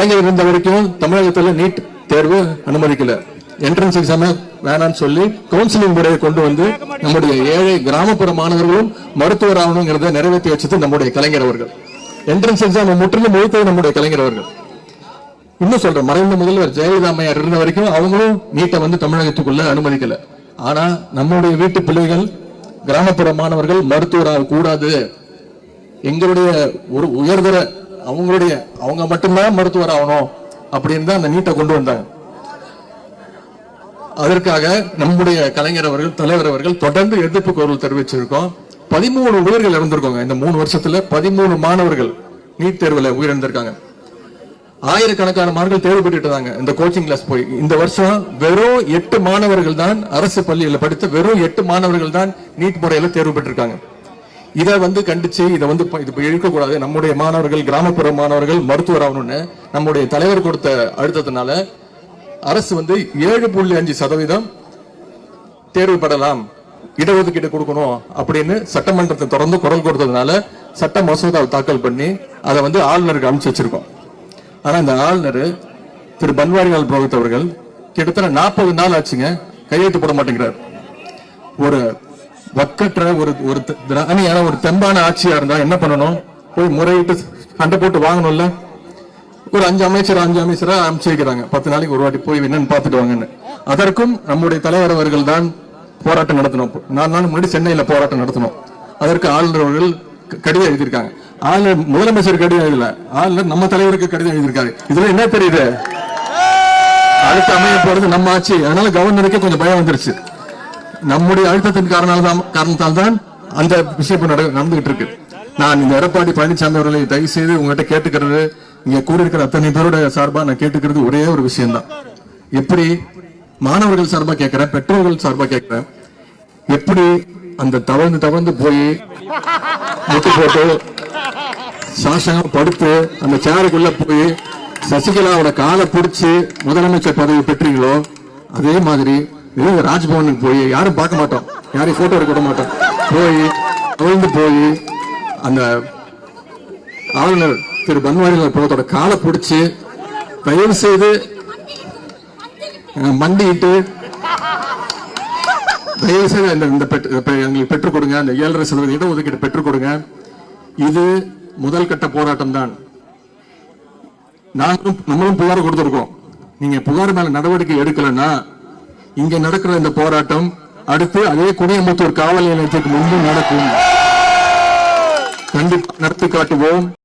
கலைஞர் இருந்த வரைக்கும் தமிழகத்துல நீட் தேர்வு அனுமதிக்கல. என்ட்ரன்ஸ் எக்ஸாம் வேணான்னு சொல்லி கவுன்சிலிங் முறையை கொண்டு வந்து நம்முடைய ஏழை கிராமப்புற மாணவர்களும் மருத்துவர் ஆகணுங்கிறத நிறைவேற்றி வச்சது நம்முடைய கலைஞர் அவர்கள். என்ட்ரன்ஸ் எக்ஸாம் முற்றிலும் முடித்தது நம்முடைய கலைஞர் அவர்கள். இன்னும் சொல்றேன், மறைந்த முதல்வர் ஜெயலலிதா அம்மையார் இருந்த வரைக்கும் அவங்களும் நீட்டை வந்து தமிழகத்துக்குள்ள அனுமதிக்கல. ஆனா நம்முடைய வீட்டு பிள்ளைகள் கிராமப்புற மாணவர்கள் மருத்துவராக கூடாது, எங்களுடைய ஒரு உயர்தர அவங்க மட்டும்தான் மருத்துவர் ஆகணும் அப்படின்னு தான் அந்த நீட்டை கொண்டு வந்தாங்க. அதற்காக நம்முடைய கலைஞர் அவர்கள், தலைவர் அவர்கள் தொடர்ந்து எதிர்ப்பு குரல் தெரிவிச்சிருக்கோம். 13 உயிர்கள் இறந்திருக்காங்க இந்த 3 வருஷத்துல. 13 மாணவர்கள் நீட் தேர்வுல உயிரிழந்திருக்காங்க. ஆயிரக்கணக்கான மாணவர்கள் தேர்வு பெற்றுட்டு இருந்தாங்க இந்த கோச்சிங் கிளாஸ் போய். இந்த வருஷம் வெறும் 8 மாணவர்கள் தான் அரசு பள்ளியில் படித்த வெறும் 8 மாணவர்கள் தான் நீட் முறையில தேர்வு பெற்றிருக்காங்க. இதை வந்து கண்டிச்சு இதை வந்து இருக்கக்கூடாது, நம்முடைய மாணவர்கள் கிராமப்புற மாணவர்கள் மருத்துவர் ஆகணும்னு நம்முடைய தலைவர் கொடுத்த அழுத்தத்தினால அரசு வந்து 7.5% தேர்வு பெறலாம், இடஒதுக்கீடு கொடுக்கணும் அப்படின்னு சட்டமன்றத்தை தொடர்ந்து குரல் கொடுத்ததுனால சட்ட மசோதாவை தாக்கல் பண்ணி அதை வந்து ஆளுநருக்கு அனுப்பிச்சு வச்சிருக்கோம். ஆனா இந்த ஆளுநர் திரு பன்வாரிலால் புரோஹித் அவர்கள் கிட்டத்தட்ட 40 நாள் ஆச்சுங்க, கையெழுத்து போட மாட்டேங்கிறார். ஒரு வக்கற்ற ஒரு திராணியான ஒரு தெம்பான ஆட்சியா இருந்தா என்ன பண்ணணும்? போய் முறையிட்டு சண்டை போட்டு வாங்கணும்ல. ஒரு 5 அமைச்சரா அனுப்பிச்சு வைக்கிறாங்க, 10 நாளைக்கு ஒரு வாட்டி போய் என்னன்னு பாத்துட்டு வாங்கன்னு. அதற்கும் நம்முடைய தலைவர் அவர்கள் தான் போராட்டம் நடத்தணும். 4 நாள் முன்னாடி சென்னையில போராட்டம் நடத்தணும். அதற்கு ஆளுநர் அவர்கள் கடிதம் எழுதியிருக்காங்க. ஆளுநர் முதலமைச்சர் கடிதம் எழுதல, ஆளுநர் நம்ம தலைவருக்கு கடிதம் எழுதியிருக்காரு. இதுல என்ன தெரியுது? அடுத்த அமைய போறது நம்ம ஆட்சி. அதனால கவர்னருக்கு கொஞ்சம் பயம் வந்துருச்சு. நம்முடைய அழுத்தத்தின் காரணத்தால் தான் அந்த விஷயம் நடந்துகிட்டு இருக்கு. நான் இந்த எடப்பாடி பழனிசாமி அவர்களை தயவு செய்து உங்ககிட்ட கேட்டுக்கிறது, இங்க கூடியிருக்கிற அத்தனை பேரோட சார்பா நான் கேட்டுக்கிறது ஒரே ஒரு விஷயம் தான். எப்படி மாணவர்கள் சார்பா கேட்கிறேன், பெற்றோர்கள் சார்பா கேட்கிறேன், எப்படி அந்த தவழ்ந்து போய் முட்டு போட்டு சாசனம் படுத்து அந்த சேருக்குள்ள போய் சசிகலாவோட காலை பிடிச்சு முதலமைச்சர் பதவி பெற்றீங்களோ, அதே மாதிரி ராஜ்பவனுக்கு போய் யாரும் பார்க்க மாட்டோம், யாரையும் போட்டோ எடுக்க மாட்டோம், போய் தவழ்ந்து போய் அந்த ஆளுநர் திரு பன்வாரிலால் புரோஹித்தோட காலை பிடிச்சு தயவு செய்து மண்டிட்டு தயவு செய்து எங்களுக்கு பெற்றுக் கொடுங்க, அந்த 7.5% இடஒதுக்கீடு பெற்றுக் கொடுங்க. இது முதல் கட்ட போராட்டம் தான். நம்மளும் புகார் கொடுத்திருக்கோம். நீங்க புகார் மேல நடவடிக்கை எடுக்கலன்னா இங்க நடக்கிற இந்த போராட்டம் அடுத்து அதே குடியமுத்தூர் காவல் நிலையத்துக்கு முன்பு நடக்கும். கண்டிப்பா நடத்தி காட்டுவோம்.